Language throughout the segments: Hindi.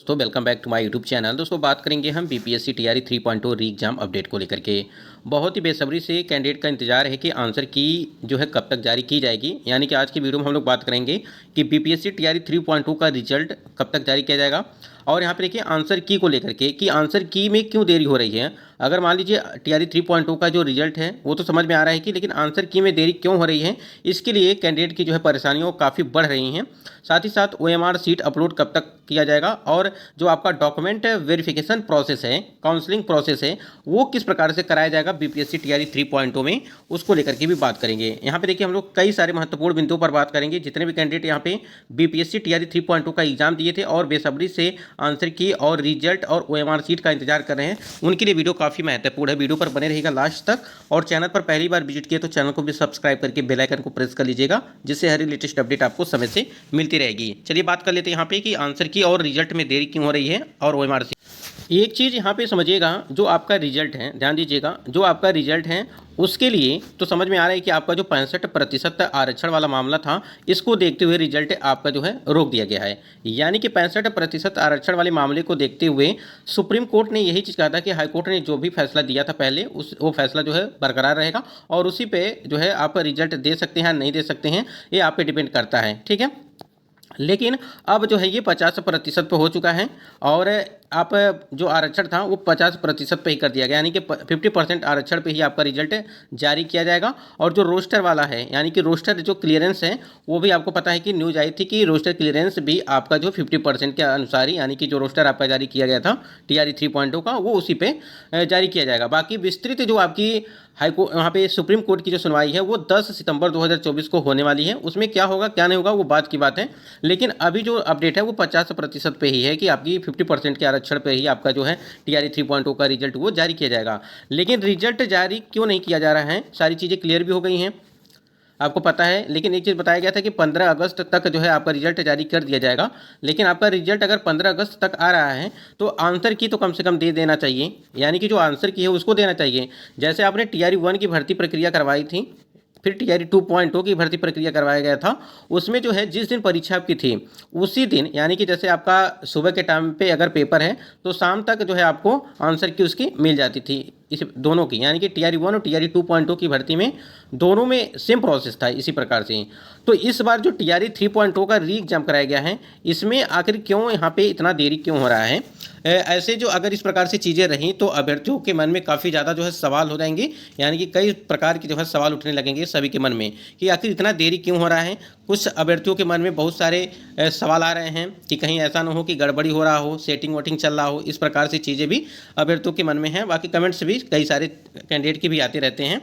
दोस्तों welcome back to my YouTube channel. दोस्तों बात करेंगे हम बीपीएससी टीआरई 3.0 री एग्जाम अपडेट को लेकर के। बहुत ही बेसब्री से कैंडिडेट का इंतजार है कि आंसर की जो है कब तक जारी की जाएगी। यानी कि आज की वीडियो में हम लोग बात करेंगे कि बीपीएससी टीआरई 3.0 का रिजल्ट कब तक जारी किया जाएगा। और यहाँ पे देखिए आंसर की को लेकर के कि आंसर की में क्यों देरी हो रही है। अगर मान लीजिए टीआरई 3.0 का जो रिजल्ट है वो तो समझ में आ रहा है कि, लेकिन आंसर की में देरी क्यों हो रही है, इसके लिए कैंडिडेट की जो है परेशानियाँ काफ़ी बढ़ रही हैं। साथ ही साथ ओएमआर सीट अपलोड कब तक किया जाएगा और जो आपका डॉक्यूमेंट वेरिफिकेशन प्रोसेस है, काउंसलिंग प्रोसेस है, वो किस प्रकार से कराया जाएगा बीपीएससी टीआरई 3.0 में, उसको लेकर के भी बात करेंगे। यहाँ पे देखिए हम लोग कई सारे महत्वपूर्ण बिंदुओं पर बात करेंगे। जितने भी कैंडिडेट यहाँ पे बीपीएससी टीआरई 3.0 का एग्जाम दिए थे और बेसब्री से आंसर की और रिजल्ट और ओएमआर सीट का इंतजार कर रहे हैं, उनके लिए वीडियो काफ़ी महत्वपूर्ण है। वीडियो पर बने रहेगा लास्ट तक। और चैनल पर पहली बार विजिट किए तो चैनल को भी सब्सक्राइब करके बेल आइकन को प्रेस कर लीजिएगा, जिससे हर लेटेस्ट अपडेट आपको समय से मिलती रहेगी। चलिए बात कर लेते हैं यहाँ पे कि आंसर की और रिजल्ट में देरी क्यों हो रही है और ओएमआर सीट। एक चीज़ यहाँ पे समझिएगा, जो आपका रिजल्ट है, ध्यान दीजिएगा, जो आपका रिजल्ट है उसके लिए तो समझ में आ रहा है कि आपका जो 65% आरक्षण वाला मामला था, इसको देखते हुए रिजल्ट आपका जो है रोक दिया गया है। यानी कि 65% आरक्षण वाले मामले को देखते हुए सुप्रीम कोर्ट ने यही चीज़ कहा था कि हाई कोर्ट ने जो भी फैसला दिया था पहले, वो फैसला जो है बरकरार रहेगा और उसी पे जो है आप रिजल्ट दे सकते हैं नहीं दे सकते हैं, ये आप पे डिपेंड करता है। ठीक है, लेकिन अब जो है ये 50% पे हो चुका है और आप जो आरक्षण था वो 50% पे ही कर दिया गया, यानी कि 50% आरक्षण पे ही आपका रिजल्ट जारी किया जाएगा। और जो रोस्टर वाला है, यानी कि रोस्टर जो क्लियरेंस है, वो भी आपको पता है कि न्यूज़ आई थी कि रोस्टर क्लियरेंस भी आपका जो 50% के अनुसार ही, यानी कि जो रोस्टर आपका जारी किया गया था टीआरई 3.0 का, वो उसी पे जारी किया जाएगा। बाकी विस्तृत जो आपकी हाई कोर्ट, वहाँ पे सुप्रीम कोर्ट की जो सुनवाई है वो 10 सितंबर 2024 को होने वाली है। उसमें क्या होगा क्या नहीं होगा वो बात की बात है, लेकिन अभी जो अपडेट है वो 50% पे ही है कि आपकी 50% के आरक्षण पे ही आपका जो है टीआरई 3.0 का रिजल्ट वो जारी किया जाएगा। लेकिन रिजल्ट जारी क्यों नहीं किया जा रहा है, सारी चीज़ें क्लियर भी हो गई हैं, आपको पता है। लेकिन एक चीज़ बताया गया था कि 15 अगस्त तक जो है आपका रिजल्ट जारी कर दिया जाएगा। लेकिन आपका रिजल्ट अगर 15 अगस्त तक आ रहा है तो आंसर की तो कम से कम दे देना चाहिए, यानी कि जो आंसर की है उसको देना चाहिए। जैसे आपने टीआरई 1 की भर्ती प्रक्रिया करवाई थी, फिर टीआरई 2.0 की भर्ती प्रक्रिया करवाया गया था, उसमें जो है जिस दिन परीक्षा आपकी थी उसी दिन, यानी कि जैसे आपका सुबह के टाइम पे अगर पेपर है तो शाम तक जो है आपको आंसर की उसकी मिल जाती थी, इस दोनों की, यानी कि टीआरई 1 और टीआरई 2.0 की भर्ती में दोनों में सेम प्रोसेस था इसी प्रकार से। तो इस बार जो टीआरई 3.0 का री एग्जाम कराया गया है, इसमें आखिर क्यों यहाँ पे इतना देरी क्यों हो रहा है। ऐसे जो अगर इस प्रकार से चीज़ें रहीं तो अभ्यर्थियों के मन में काफ़ी ज़्यादा जो है सवाल हो जाएंगे, यानी कि कई प्रकार के जो है सवाल उठने लगेंगे सभी के मन में कि आखिर इतना देरी क्यों हो रहा है। कुछ अभ्यर्थियों के मन में बहुत सारे सवाल आ रहे हैं कि कहीं ऐसा ना हो कि गड़बड़ी हो रहा हो, सेटिंग वोटिंग चल रहा हो, इस प्रकार से चीज़ें भी अभ्यर्थियों के मन में हैं। बाकी कमेंट्स भी कई सारे कैंडिडेट के भी आते रहते हैं।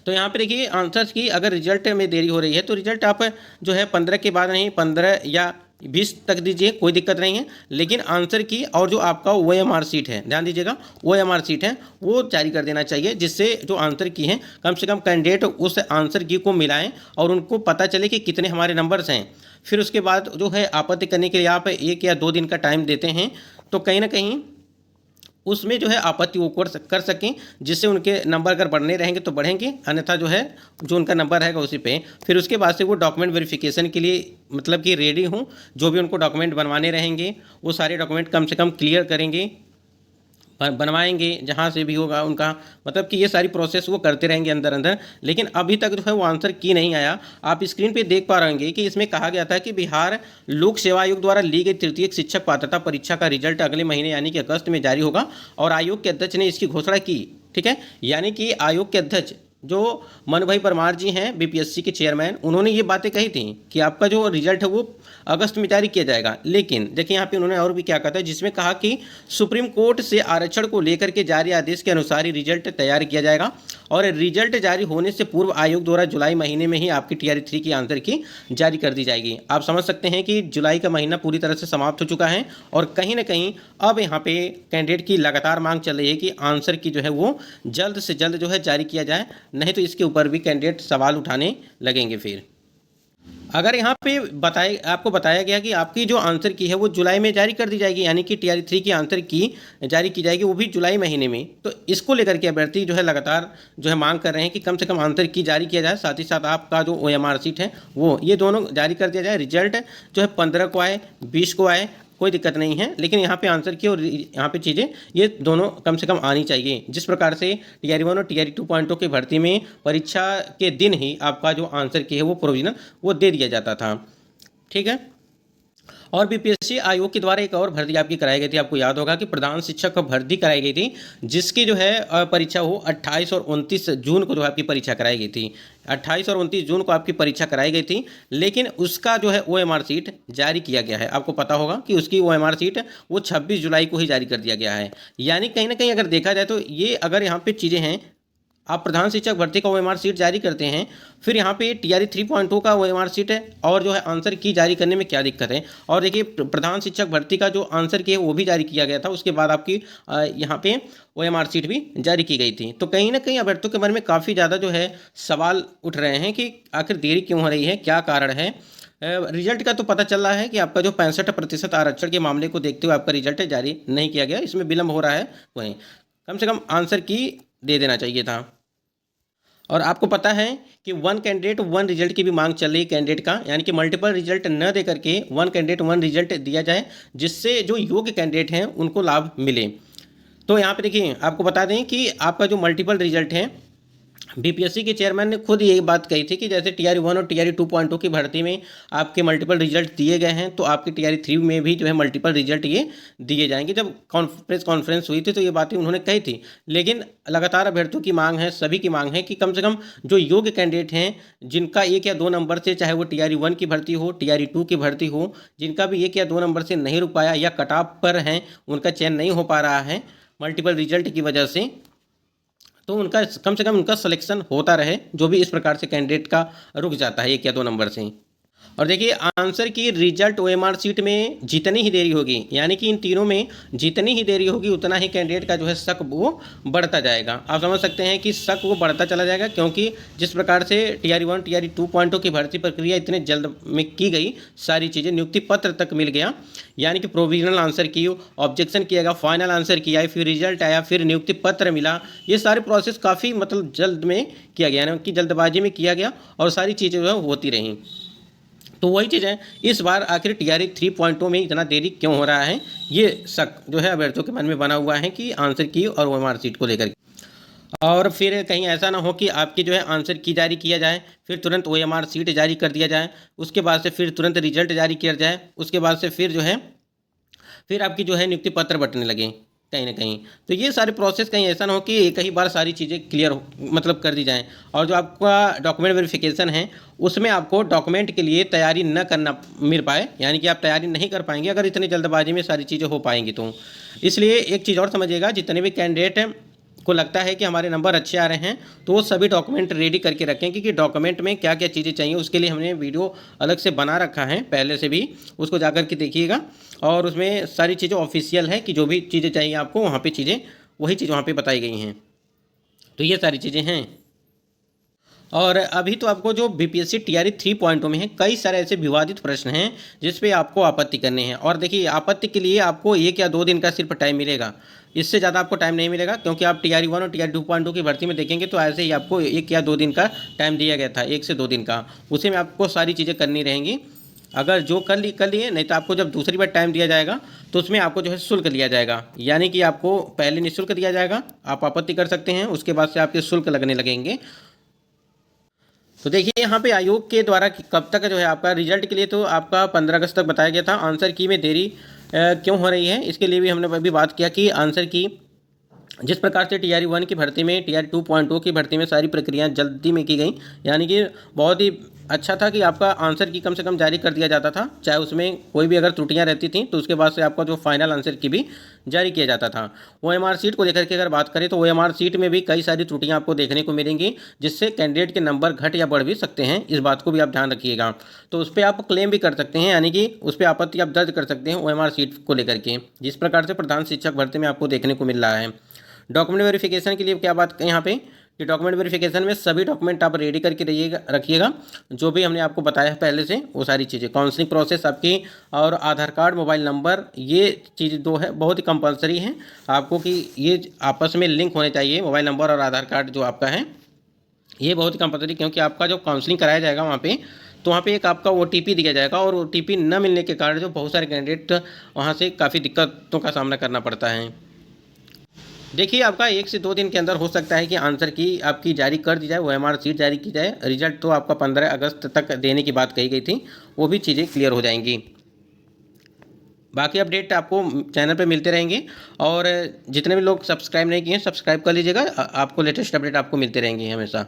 तो यहाँ पे देखिए आंसर्स की अगर रिजल्ट में देरी हो रही है तो रिजल्ट आप जो है 15 के बाद नहीं, 15 या 20 तक दीजिए, कोई दिक्कत नहीं है। लेकिन आंसर की और जो आपका ओएमआर सीट है, ध्यान दीजिएगा, ओएमआर सीट है वो जारी कर देना चाहिए, जिससे जो आंसर की है कम से कम कैंडिडेट उस आंसर की को मिलाएं और उनको पता चले कि कितने हमारे नंबर्स हैं। फिर उसके बाद जो है आपत्ति करने के लिए आप 1 या 2 दिन का टाइम देते हैं, तो कहीं ना कहीं उसमें जो है आपत्ति वो कर सकें, जिससे उनके नंबर अगर बढ़ने रहेंगे तो बढ़ेंगे, अन्यथा जो है जो उनका नंबर रहेगा उसी पे। फिर उसके बाद से वो डॉक्यूमेंट वेरिफिकेशन के लिए मतलब कि रेडी हूँ, जो भी उनको डॉक्यूमेंट बनवाने रहेंगे वो सारे डॉक्यूमेंट कम से कम क्लियर करेंगे, बनवाएंगे जहाँ से भी होगा उनका, मतलब कि ये सारी प्रोसेस वो करते रहेंगे अंदर अंदर। लेकिन अभी तक जो है वो आंसर की नहीं आया। आप स्क्रीन पे देख पा रहे होंगे कि इसमें कहा गया था कि बिहार लोक सेवा आयोग द्वारा ली गई तृतीयक शिक्षक पात्रता परीक्षा का रिजल्ट अगले महीने यानी कि अगस्त में जारी होगा और आयोग के अध्यक्ष ने इसकी घोषणा की। ठीक है, यानी कि आयोग के अध्यक्ष जो मनु भाई परमार जी हैं, बीपीएससी के चेयरमैन, उन्होंने ये बातें कही थी कि आपका जो रिजल्ट है वो अगस्त में जारी किया जाएगा। लेकिन देखिए यहाँ पे उन्होंने और भी क्या कहा था, जिसमें कहा कि सुप्रीम कोर्ट से आरक्षण को लेकर के जारी आदेश के अनुसार ही रिजल्ट तैयार किया जाएगा और रिजल्ट जारी होने से पूर्व आयोग द्वारा जुलाई महीने में ही आपकी टीआरई 3 की आंसर की जारी कर दी जाएगी। आप समझ सकते हैं कि जुलाई का महीना पूरी तरह से समाप्त हो चुका है और कहीं ना कहीं अब यहाँ पे कैंडिडेट की लगातार मांग चल रही है कि आंसर की जो है वो जल्द से जल्द जो है जारी किया जाए, नहीं तो इसके ऊपर भी कैंडिडेट सवाल उठाने लगेंगे। फिर अगर यहाँ पे आपको बताया गया कि आपकी जो आंसर की है वो जुलाई में जारी कर दी जाएगी, यानी कि टीआरई 3 की आंसर की जारी की जाएगी, वो भी जुलाई महीने में, तो इसको लेकर के अभ्यर्थी जो है लगातार जो है मांग कर रहे हैं कि कम से कम आंसर की जारी किया जाए, साथ ही साथ आपका जो ओएमआर सीट है वो, ये दोनों जारी कर दिया जाए। रिजल्ट जो है 15 को आए, 20 को आए, कोई दिक्कत नहीं है, लेकिन यहाँ पे आंसर की और यहाँ पे चीज़ें ये दोनों कम से कम आनी चाहिए। जिस प्रकार से टीआर 1 और टीआर 2.0 की भर्ती में परीक्षा के दिन ही आपका जो आंसर की है वो प्रोविजनल वो दे दिया जाता था। ठीक है। और बीपीएससी आयोग के द्वारा एक और भर्ती आपकी कराई गई थी, आपको याद होगा कि प्रधान शिक्षक को भर्ती कराई गई थी, जिसकी जो है परीक्षा वो 28 और 29 जून को जो है आपकी परीक्षा कराई गई थी। 28 और 29 जून को आपकी परीक्षा कराई गई थी, लेकिन उसका जो है OMR सीट जारी किया गया है। आपको पता होगा कि उसकी OMR सीट वो 26 जुलाई को ही जारी कर दिया गया है। यानी कहीं ना कहीं अगर देखा जाए तो ये अगर यहाँ पे चीज़ें हैं, आप प्रधान शिक्षक भर्ती का OMR सीट जारी करते हैं, फिर यहाँ पे TRE 3.2 का OMR सीट है, और जो है आंसर की जारी करने में क्या दिक्कत है। और देखिए प्रधान शिक्षक भर्ती का जो आंसर की है वो भी जारी किया गया था, उसके बाद आपकी यहाँ पे OMR सीट भी जारी की गई थी। तो कहीं ना कहीं अभ्यर्थियों के मन में काफ़ी ज़्यादा जो है सवाल उठ रहे हैं कि आखिर देरी क्यों हो रही है, क्या कारण है। रिजल्ट का तो पता चल रहा है कि आपका जो 65% आरक्षण के मामले को देखते हुए आपका रिजल्ट जारी नहीं किया गया, इसमें विलम्ब हो रहा है। वहीं कम से कम आंसर की दे देना चाहिए था। और आपको पता है कि 1 कैंडिडेट 1 रिजल्ट की भी मांग चल रही है कैंडिडेट का, यानी कि मल्टीपल रिजल्ट न दे करके 1 कैंडिडेट 1 रिजल्ट दिया जाए, जिससे जो योग्य कैंडिडेट हैं उनको लाभ मिले। तो यहाँ पे देखिए आपको बता दें कि आपका जो मल्टीपल रिजल्ट है, बीपीएससी के चेयरमैन ने खुद ये बात कही थी कि जैसे TRE 1 और TRE 2.2 की भर्ती में आपके मल्टीपल रिजल्ट दिए गए हैं, तो आपके TRE 3 में भी जो है मल्टीपल रिजल्ट ये दिए जाएंगे। जब प्रेस कॉन्फ्रेंस हुई थी तो ये बातें उन्होंने कही थी, लेकिन लगातार अभ्यर्थियों की मांग है, सभी की मांग है कि कम से कम जो योग्य कैंडिडेट हैं, जिनका 1 या 2 नंबर से, चाहे वो TRE 1 की भर्ती हो, TRE 2 की भर्ती हो, जिनका भी 1 या 2 नंबर से नहीं रुक पाया या कट ऑफ पर हैं, उनका चयन नहीं हो पा रहा है मल्टीपल रिजल्ट की वजह से, तो उनका कम से कम उनका सिलेक्शन होता रहे। जो भी इस प्रकार से कैंडिडेट का रुक जाता है 1 या 2 नंबर से। और देखिए आंसर की रिजल्ट OMR सीट में जितनी ही देरी होगी, यानी कि इन तीनों में जितनी ही देरी होगी, उतना ही कैंडिडेट का जो है शक वो बढ़ता जाएगा। आप समझ सकते हैं कि शक वो बढ़ता चला जाएगा, क्योंकि जिस प्रकार से TRE 1 TRE 2.0 की भर्ती प्रक्रिया इतने जल्द में की गई, सारी चीज़ें नियुक्ति पत्र तक मिल गया, यानी कि प्रोविजनल आंसर की, ऑब्जेक्शन किया गया, फाइनल आंसर किया, फिर रिजल्ट आया, फिर नियुक्ति पत्र मिला। ये सारे प्रोसेस काफ़ी मतलब जल्द में किया गया, यानी कि जल्दबाजी में किया गया, और सारी चीज़ें जो है होती रहीं। तो वही चीज़ है, इस बार आखिर TRE 3.0 में इतना देरी क्यों हो रहा है, ये शक जो है अभ्यर्थियों के मन में बना हुआ है कि आंसर की और OMR सीट को लेकर। और फिर कहीं ऐसा ना हो कि आपकी जो है आंसर की जारी किया जाए, फिर तुरंत OMR सीट जारी कर दिया जाए, उसके बाद से फिर तुरंत रिजल्ट जारी किया जाए, उसके बाद से फिर जो है फिर आपकी जो है नियुक्ति पत्र बंटने लगे कहीं ना कहीं। तो ये सारे प्रोसेस कहीं ऐसा ना हो कि एक ही बार सारी चीज़ें क्लियर मतलब कर दी जाएं। और जो आपका डॉक्यूमेंट वेरिफिकेशन है, उसमें आपको डॉक्यूमेंट के लिए तैयारी न करना मिल पाए, यानी कि आप तैयारी नहीं कर पाएंगे अगर इतनी जल्दबाजी में सारी चीज़ें हो पाएंगी तो। इसलिए एक चीज़ और समझिएगा, जितने भी कैंडिडेट को लगता है कि हमारे नंबर अच्छे आ रहे हैं, तो वो सभी डॉक्यूमेंट रेडी करके रखें, क्योंकि डॉक्यूमेंट में क्या क्या चीज़ें चाहिए उसके लिए हमने वीडियो अलग से बना रखा है पहले से भी, उसको जाकर के देखिएगा। और उसमें सारी चीज़ें ऑफिशियल है कि जो भी चीज़ें चाहिए आपको वहाँ पे चीज़ें वही चीज़ वहाँ पे बताई गई हैं। तो ये सारी चीज़ें हैं। और अभी तो आपको जो बीपीएससी TRE 3.0 में है, कई सारे ऐसे विवादित प्रश्न हैं जिस पे आपको आपत्ति करनी है। और देखिए आपत्ति के लिए आपको 1 या 2 दिन का सिर्फ टाइम मिलेगा, इससे ज़्यादा आपको टाइम नहीं मिलेगा, क्योंकि आप TRE 1 और TRE 2.2 की भर्ती में देखेंगे तो ऐसे ही आपको 1 या 2 दिन का टाइम दिया गया था, 1 से 2 दिन का। उसी में आपको सारी चीज़ें करनी रहेंगी। अगर जो कर लिए, नहीं तो आपको जब दूसरी बार टाइम दिया जाएगा तो उसमें आपको जो है शुल्क लिया जाएगा, यानी कि आपको पहले निःशुल्क दिया जाएगा, आप आपत्ति कर सकते हैं, उसके बाद से आपके शुल्क लगने लगेंगे। तो देखिए यहाँ पे आयोग के द्वारा कब तक जो है आपका रिजल्ट के लिए तो आपका 15 अगस्त तक बताया गया था। आंसर की में देरी क्यों हो रही है, इसके लिए भी हमने अभी बात किया कि आंसर की जिस प्रकार से TRE 1 की भर्ती में, TRE 2.0 की भर्ती में सारी प्रक्रियाएं जल्दी में की गई, यानी कि बहुत ही अच्छा था कि आपका आंसर की कम से कम जारी कर दिया जाता था, चाहे उसमें कोई भी अगर त्रुटियां रहती थी तो उसके बाद से आपका जो फाइनल आंसर की भी जारी किया जाता था। OMR सीट को लेकर के अगर बात करें तो OMR सीट में भी कई सारी त्रुटियां आपको देखने को मिलेंगी, जिससे कैंडिडेट के नंबर घट या बढ़ भी सकते हैं, इस बात को भी आप ध्यान रखिएगा। तो उस पर आप क्लेम भी कर सकते हैं, यानी कि उस पर आपत्ति आप दर्ज कर सकते हैं OMR सीट को लेकर के, जिस प्रकार से प्रधान शिक्षक भर्ती में आपको देखने को मिल रहा है। डॉक्यूमेंट वेरिफिकेशन के लिए क्या बात यहाँ पे कि डॉक्यूमेंट वेरिफिकेशन में सभी डॉक्यूमेंट आप रेडी करके रखिएगा, जो भी हमने आपको बताया है पहले से वो सारी चीज़ें। काउंसलिंग प्रोसेस आपकी और आधार कार्ड, मोबाइल नंबर, ये चीज़ 2 है बहुत ही कंपलसरी है आपको कि ये आपस में लिंक होने चाहिए। मोबाइल नंबर और आधार कार्ड जो आपका है ये बहुत ही कंपलसरी, क्योंकि आपका जो काउंसलिंग कराया जाएगा वहाँ पे तो वहाँ पे एक आपका OTP दिया जाएगा, और OTP न मिलने के कारण जो बहुत सारे कैंडिडेट वहाँ से काफ़ी दिक्कतों का सामना करना पड़ता है। देखिए, आपका 1 से 2 दिन के अंदर हो सकता है कि आंसर की आपकी जारी कर दी जाए, OMR शीट जारी की जाए। रिजल्ट तो आपका 15 अगस्त तक देने की बात कही गई थी, वो भी चीज़ें क्लियर हो जाएंगी। बाकी अपडेट आपको चैनल पे मिलते रहेंगे, और जितने भी लोग सब्सक्राइब नहीं किए हैं सब्सक्राइब कर लीजिएगा, आपको लेटेस्ट अपडेट आपको मिलते रहेंगे हमेशा।